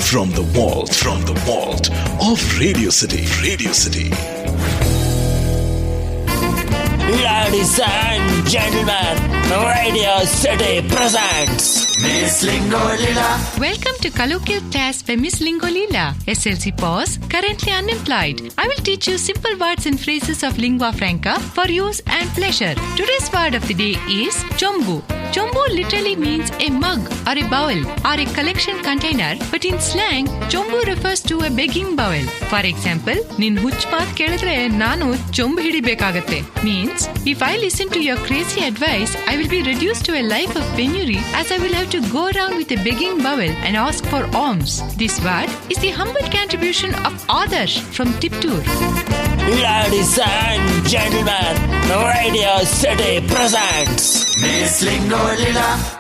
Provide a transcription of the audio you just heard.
from the vault of Radio City. Ladies and gentlemen, Radio City presents Miss Lingolila. Welcome to colloquial class by Miss Lingolila. SLC pause, currently unemployed. I will teach you simple words and phrases of lingua franca for use and pleasure. Today's word of the day is chombu. Chombu literally means a mug or a bowl or a collection container, but in slang, chombu refers to a begging bowl. For example, nin huch maat kelidre nanu chombu hidibekagate means if I listen to your crazy advice, I will be reduced to a life of penury as I will have to go around with a begging bowl and ask for alms. This word is the humble contribution of Adarsh from Tiptur. Ladies and gentlemen, Radio City presents Miss Lingolila.